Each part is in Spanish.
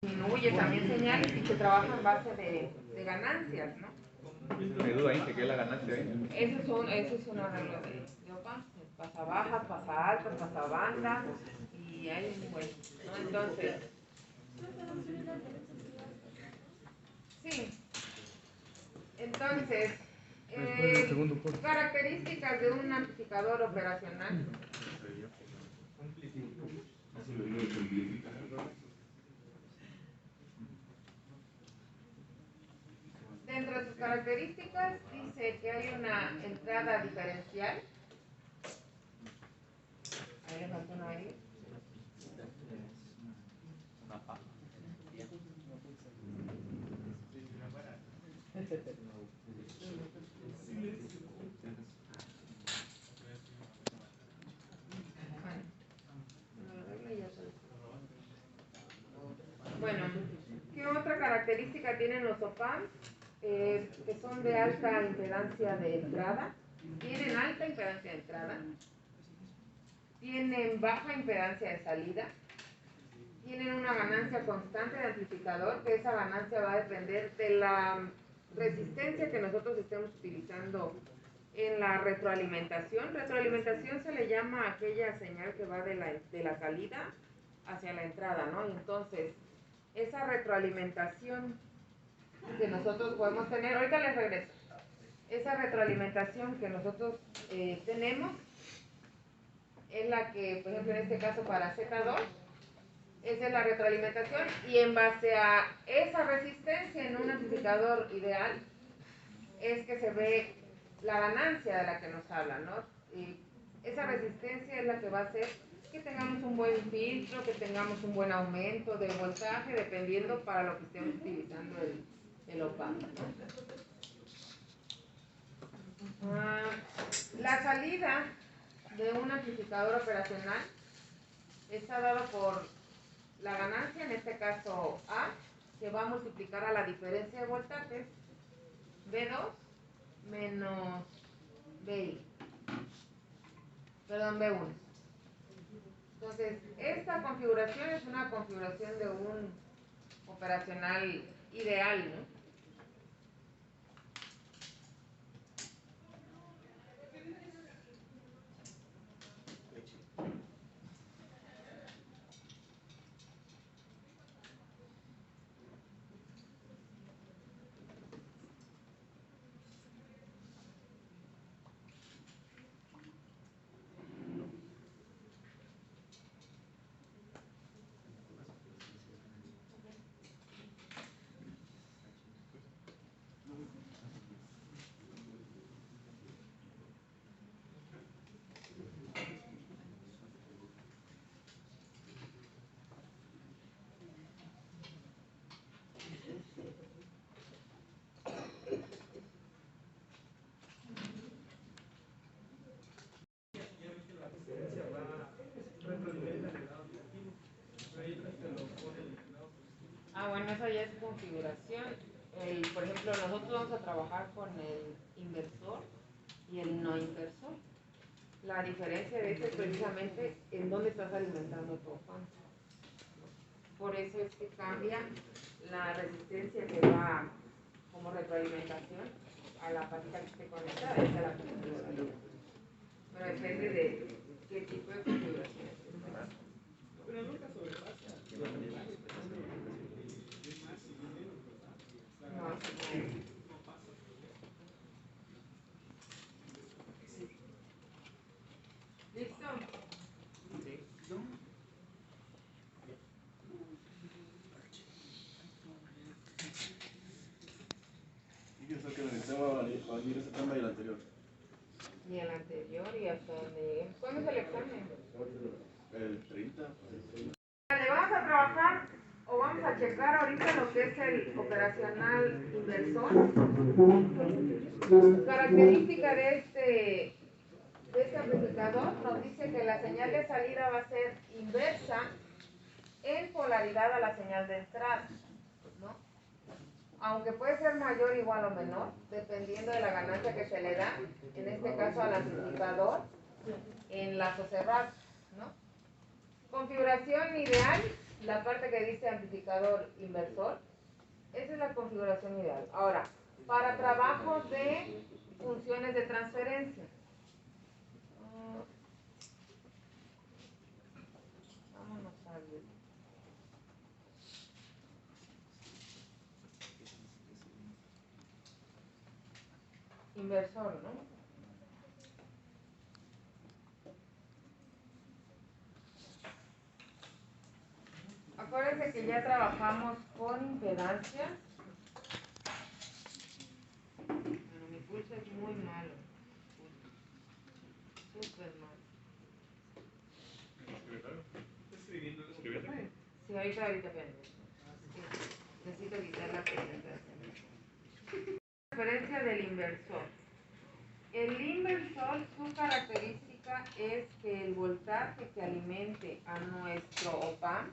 disminuye también señales y se trabaja en base de ganancias, ¿no? Me duda ahí, ¿qué es la ganancia ahí? Ese es un arreglo de OPAM, pasa bajas, pasa altas, pasa banda y hay un buen, ¿no? Entonces, sí, entonces, características de un amplificador operacional. Dentro de sus características dice que hay una entrada diferencial. Ahí le falta una ahí. Bueno, ¿qué otra característica tienen los OPAMs? Que son de alta impedancia de entrada. Tienen alta impedancia de entrada. Tienen baja impedancia de salida. Tienen una ganancia constante de amplificador, que esa ganancia va a depender de la resistencia que nosotros estemos utilizando en la retroalimentación. Retroalimentación se le llama a aquella señal que va de la salida hacia la entrada, ¿no? Y entonces, esa retroalimentación que nosotros podemos tener, ahorita les regreso, esa retroalimentación que nosotros tenemos es la que, por ejemplo, en este caso para Z2, esa es la retroalimentación, y en base a esa resistencia en un amplificador ideal es que se ve la ganancia de la que nos habla, ¿no? Y esa resistencia es la que va a hacer que tengamos un buen filtro, que tengamos un buen aumento de voltaje, dependiendo para lo que estemos utilizando el OPAMP, ¿no? La salida de un amplificador operacional está dado por la ganancia, en este caso A, que va a multiplicar a la diferencia de voltajes, B2 menos BI, perdón, B1. Entonces, esta configuración es una configuración de un operacional ideal, ¿no? Bueno, esa ya es configuración. Por ejemplo, nosotros vamos a trabajar con el inversor y el no inversor. La diferencia de este es precisamente en dónde estás alimentando tu OPAMP. Por eso es que cambia la resistencia que va como retroalimentación a la patita que esté conectada, esa es la configuración. Pero depende de qué tipo de configuración estés teniendo. Pero nunca sobrepasa. No, ¿listo? Y eso que necesitaba va a venir ese tema y el anterior. Y el anterior y hasta donde... ¿Cuándo es el examen? El 30. Vale, vamos a trabajar o vamos a checar ahorita lo que es el operacional inversor. Característica de este amplificador nos dice que la señal de salida va a ser inversa en polaridad a la señal de entrada, ¿no? Aunque puede ser mayor, igual o menor, dependiendo de la ganancia que se le da, en este caso al amplificador, en lazo cerrado, ¿no? Configuración ideal la parte que dice amplificador inversor, esa es la configuración ideal. Ahora, para trabajos de funciones de transferencia. Vámonos a ver. Inversor, ¿no? Acuérdense que ya trabajamos con impedancias. Bueno, mi pulso es muy malo. Súper malo. Sí, ahorita apenas. Necesito quitar la presentación. Referencia del inversor. El inversor, su característica es que el voltaje que alimente a nuestro OPAMP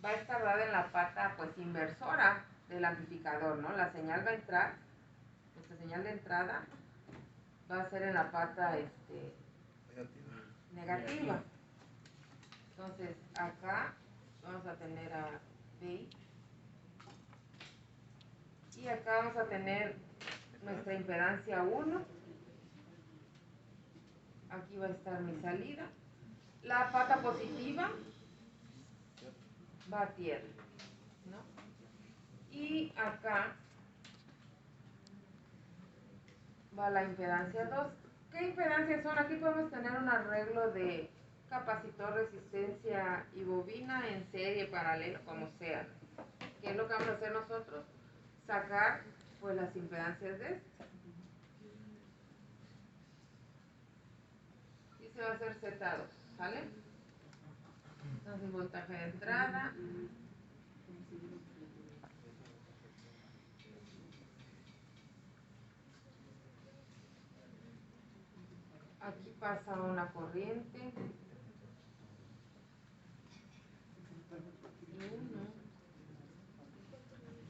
va a estar dada en la pata pues inversora del amplificador, ¿no? La señal va a entrar, nuestra señal de entrada va a ser en la pata negativa. Entonces acá vamos a tener a B y acá vamos a tener nuestra impedancia 1. Aquí va a estar mi salida. La pata positiva va a tierra, ¿no? Y acá va la impedancia 2. ¿Qué impedancias son? Aquí podemos tener un arreglo de capacitor, resistencia y bobina en serie, paralelo, como sea. ¿Qué es lo que vamos a hacer nosotros? Sacar pues las impedancias de esto. Y se va a hacer Z2, ¿sale? Entonces voltaje de entrada. Aquí pasa una corriente.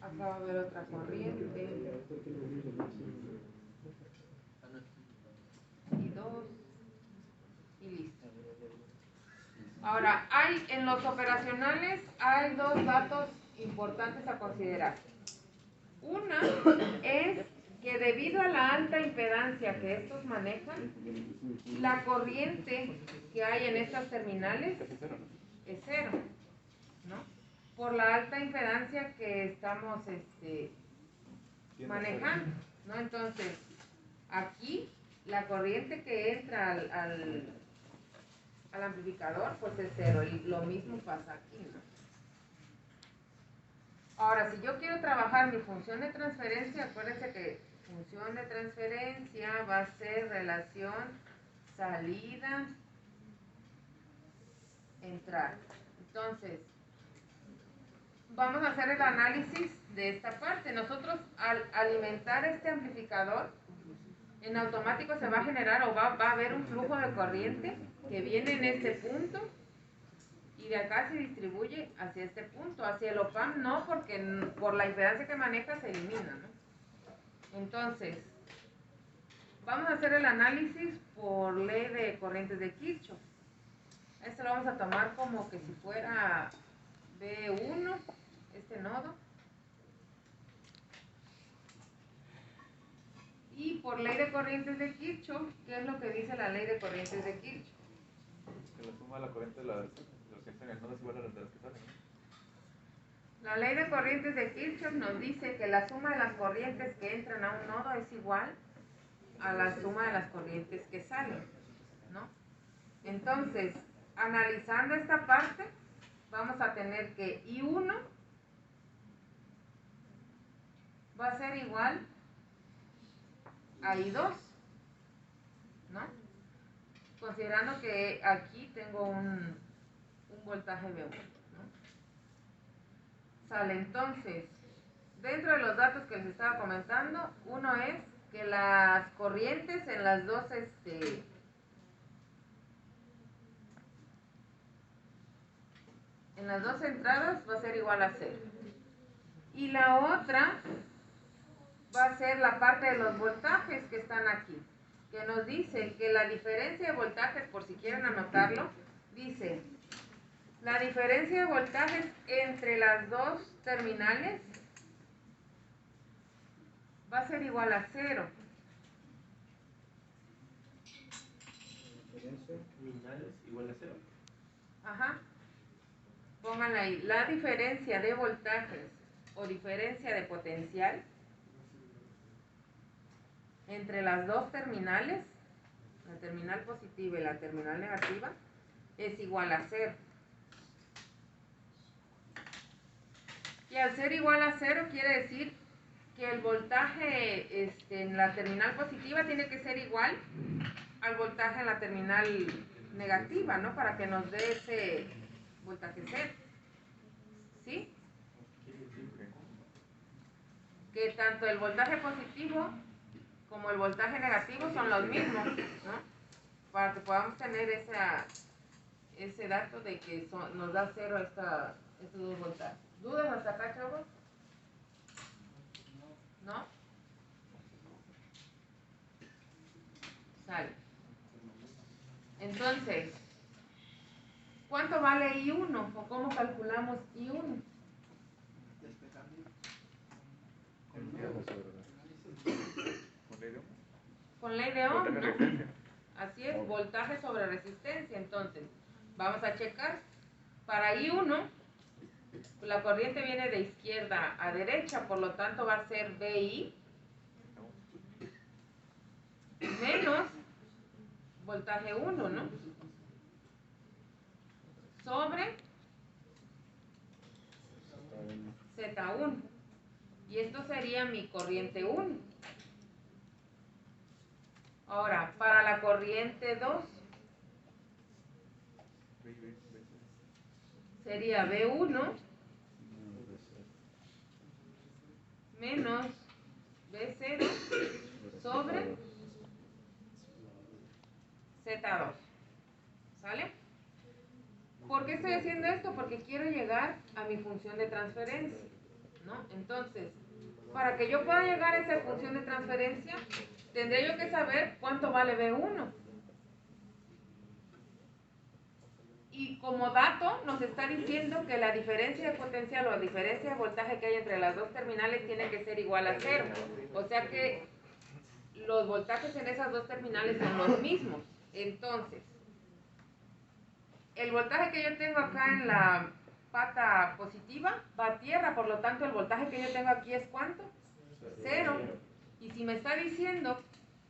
Acá va a haber otra corriente. Y 2. Y listo. Ahora, en los operacionales hay dos datos importantes a considerar. Una es que debido a la alta impedancia que estos manejan, la corriente que hay en estas terminales es cero, ¿no? Por la alta impedancia que estamos manejando, ¿no? Entonces, aquí la corriente que entra al amplificador pues es cero, y lo mismo pasa aquí, ¿no? Ahora, si yo quiero trabajar mi función de transferencia, acuérdense que función de transferencia va a ser relación salida, entrada. Entonces, vamos a hacer el análisis de esta parte. Nosotros al alimentar este amplificador, en automático se va a generar o va a haber un flujo de corriente que viene en este punto y de acá se distribuye hacia este punto. Hacia el OPAMP no, porque por la impedancia que maneja se elimina, ¿no? Entonces, vamos a hacer el análisis por ley de corrientes de Kirchhoff. Esto lo vamos a tomar como que si fuera B1, este nodo. Y por ley de corrientes de Kirchhoff, ¿qué es lo que dice la ley de corrientes de Kirchhoff? Que la suma de la corriente de los que entran en el nodo es igual a las de los que salen. La ley de corrientes de Kirchhoff nos dice que la suma de las corrientes que entran a un nodo es igual a la suma de las corrientes que salen, ¿no? Entonces, analizando esta parte, vamos a tener que I1 va a ser igual a I2, ¿no? Considerando que aquí tengo un voltaje B1, ¿no? Sale, entonces, dentro de los datos que les estaba comentando, uno es que las corrientes en las dos entradas va a ser igual a 0. Y la otra va a ser la parte de los voltajes que están aquí, que nos dice que la diferencia de voltajes, por si quieren anotarlo, dice la diferencia de voltajes entre las dos terminales va a ser igual a 0. Diferencia terminales igual a 0. Ajá. Pónganla ahí. La diferencia de voltajes o diferencia de potencial entre las dos terminales, la terminal positiva y la terminal negativa, es igual a 0. Y al ser igual a 0 quiere decir que el voltaje en la terminal positiva tiene que ser igual al voltaje en la terminal negativa, ¿no? Para que nos dé ese voltaje C. ¿Sí? Que tanto el voltaje positivo como el voltaje negativo son los mismos, ¿no? Para que podamos tener ese dato de que nos da 0 estos dos voltajes. ¿Dudas hasta acá, chavos? ¿No? Sale. Entonces, ¿cuánto vale I1? ¿O cómo calculamos I1? Con ley de Ohm, Voltaje ¿no? resistencia. Así es, voltaje sobre resistencia. Entonces, vamos a checar. Para I1, la corriente viene de izquierda a derecha, por lo tanto va a ser VI menos voltaje 1, ¿no? Sobre Z1. Y esto sería mi corriente 1. Ahora, para la corriente 2, sería B1 menos B0 sobre Z2. ¿Sale? ¿Por qué estoy haciendo esto? Porque quiero llegar a mi función de transferencia, ¿no? Entonces, para que yo pueda llegar a esa función de transferencia, tendré yo que saber cuánto vale B1. Y como dato nos está diciendo que la diferencia de potencial o la diferencia de voltaje que hay entre las dos terminales tiene que ser igual a 0. O sea que los voltajes en esas dos terminales son los mismos. Entonces, el voltaje que yo tengo acá en la pata positiva va a tierra, por lo tanto el voltaje que yo tengo aquí es ¿cuánto? 0. Y si me está diciendo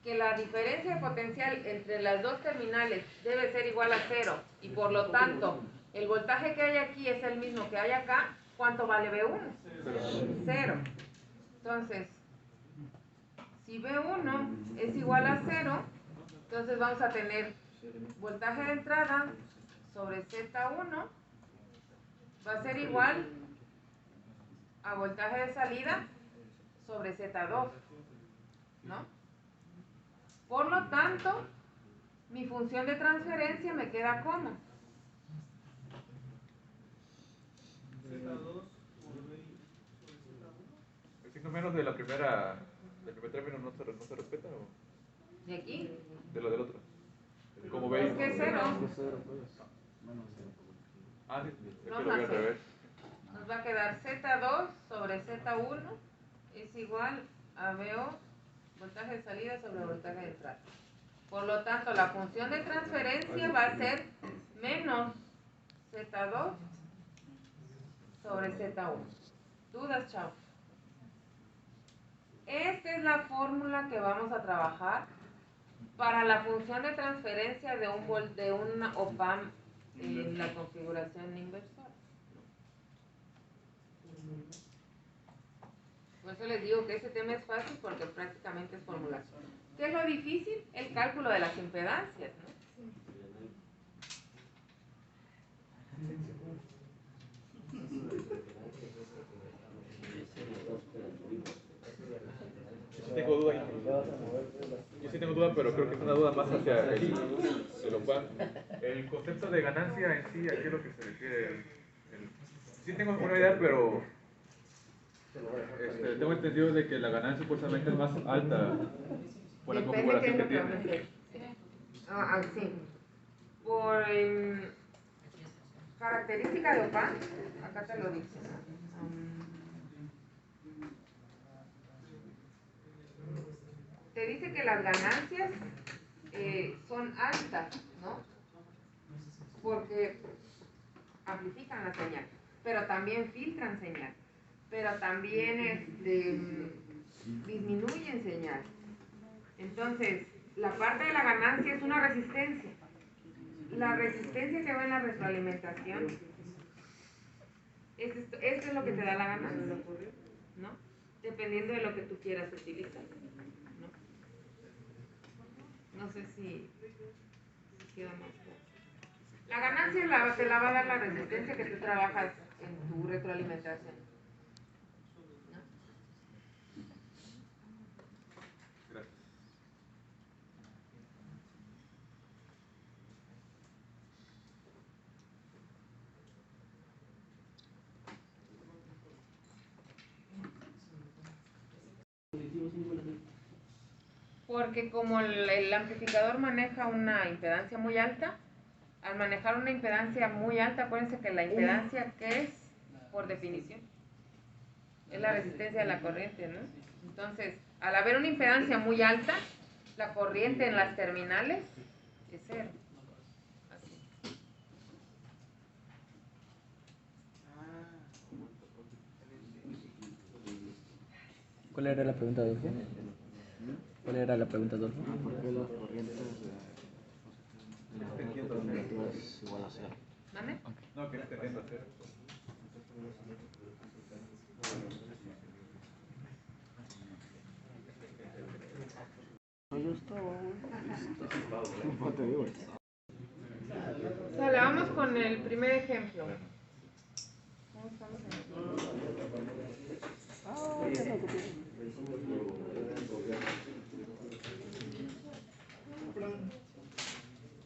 que la diferencia de potencial entre las dos terminales debe ser igual a 0 y por lo tanto el voltaje que hay aquí es el mismo que hay acá, ¿cuánto vale B1? 0. Entonces, si B1 es igual a 0, entonces vamos a tener voltaje de entrada sobre Z1 va a ser igual a voltaje de salida sobre Z2, ¿no? Por lo tanto, mi función de transferencia me queda como Z2 ¿El signo menos de la primera, del primer término no se respeta o de aquí. de lo del otro? Como Es veis. que 0 Ah, sí, es no que lo vi más al 0. revés. Nos va a quedar Z2 sobre Z1 es igual a VO, voltaje de salida sobre voltaje de entrada. Por lo tanto, la función de transferencia va a ser menos Z2 sobre Z1. ¿Dudas, chavos? Esta es la fórmula que vamos a trabajar para la función de transferencia de un op-amp en la configuración inversora. Por eso les digo que este tema es fácil porque prácticamente es formulación. ¿Qué es lo difícil? El cálculo de las impedancias, ¿no? Tengo duda. Yo sí tengo duda, pero creo que es una duda más hacia el OPAM. El concepto de ganancia en sí, ¿a qué es lo que se refiere? Sí tengo una idea, pero tengo entendido de que la ganancia supuestamente es más alta por la configuración que tiene. Sí. Por Característica de OPAN, acá te lo dice, ¿no? Te dice que las ganancias son altas, ¿no? Porque amplifican la señal, pero también filtran señal, pero también disminuyen señal. Entonces, la parte de la ganancia es una resistencia. La resistencia que va en la retroalimentación, esto es lo que te da la ganancia, ¿no? Dependiendo de lo que tú quieras utilizar, ¿no? No sé si queda más claro. La ganancia te la va a dar la resistencia que tú trabajas en tu retroalimentación, ¿no? Gracias. Porque como el amplificador maneja una impedancia muy alta, al manejar una impedancia muy alta, acuérdense que la impedancia, ¿qué es? Por definición, es la resistencia de la corriente, ¿no? Entonces, al haber una impedancia muy alta, la corriente en las terminales es cero. Así. ¿Cuál era la pregunta, Adolfo? ¿Cuál era la pregunta, Adolfo? ¿Por qué las corrientes es igual a cero? ¿Vale? No, que te tiende a hacer. Sale, vamos con el primer ejemplo. ¿Cómo estamos aquí?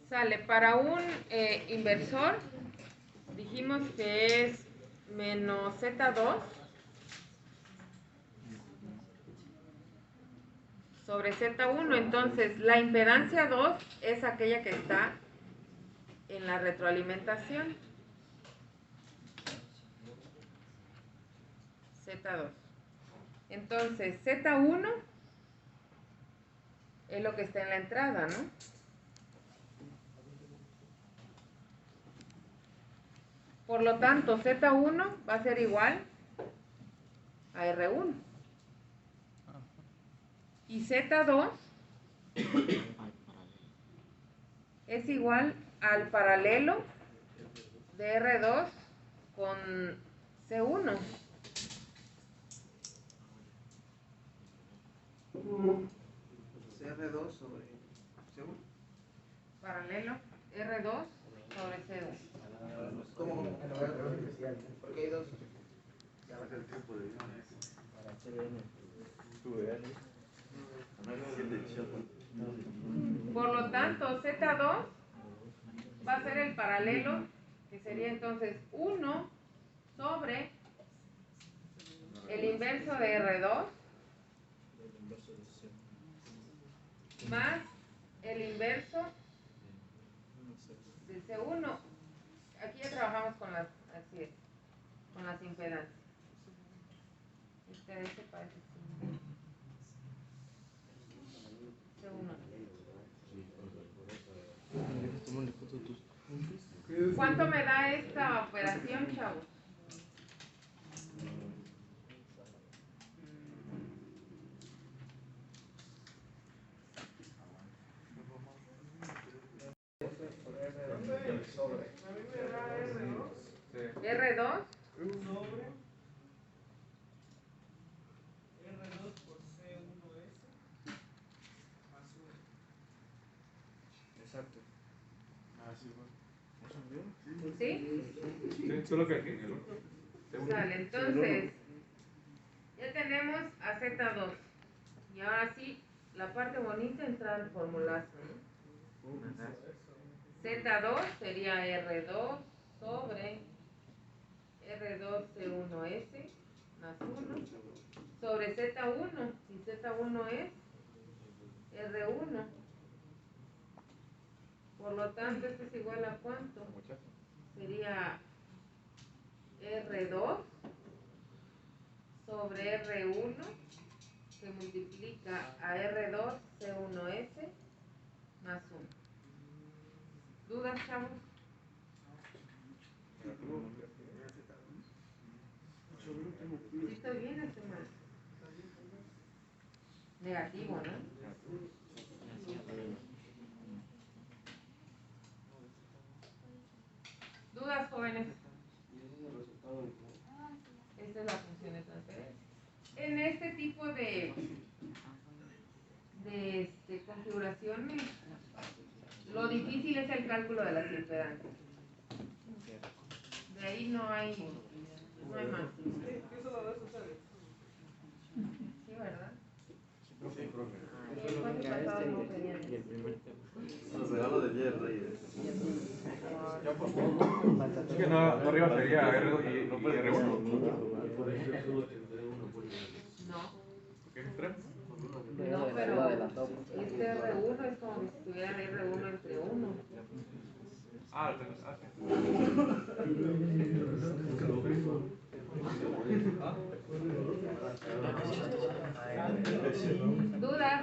Sale, para un inversor, dijimos que es menos Z2 sobre Z1, entonces la impedancia 2 es aquella que está en la retroalimentación. Z2. Entonces Z1 es lo que está en la entrada, ¿no? Por lo tanto, Z1 va a ser igual a R1. Y Z2 es igual al paralelo de R2 con C1. CR2 sobre C1. Paralelo R2 sobre C1. ¿Cómo? ¿Por qué hay dos? Por lo tanto, Z2 va a ser el paralelo, que sería entonces 1 sobre el inverso de R2 más el inverso de C1. Aquí ya trabajamos con las, así es, con las impedancias. Este parece C1. ¿Cuánto me da esta operación, chavos? R2 sobre R2 por C1S más 1. Exacto. ¿Sí? Sí, solo que aquí. Sale, entonces ya tenemos a Z2 y ahora sí, la parte bonita entra al formulazo, ¿no? Z2 sería R2 sobre R2C1S más 1 sobre Z1, y Z1 es R1. Por lo tanto, esto es igual a ¿cuánto? sería R2 sobre R1 que multiplica a R2 C1S más 1. ¿Dudas, chavos? ¿Sí estoy bien o estoy mal? Negativo, ¿no? ¿Dudas, jóvenes? Esta es la función de transferencia. En este tipo de configuraciones, lo difícil es el cálculo de las impedancias. De ahí no hay más. Sí, ¿verdad? Sí, profe. Y el curso pasado no tenían eso. Los regalos de Día de Reyes. Es que no arriba sería R2 y R1. No. ¿Qué es 3? No, pero este R1 es como si estuviera R1 entre 1. Ah, sí. ¿Dudas?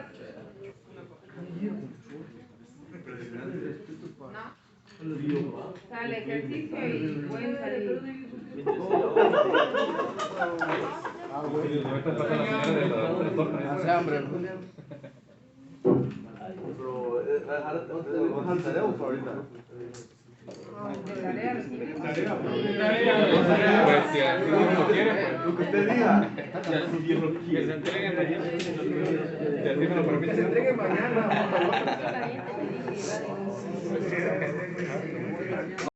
¿No? Sale ejercicio y pueden salir. Hace hambre. Pero, ¿bajar tarea o ahorita? De tarea recibir. Pues si así uno quiere, pues. Lo que usted diga. Que se entreguen mañana. Si así me lo permite. Que se entregue mañana. Está bien, te pedí que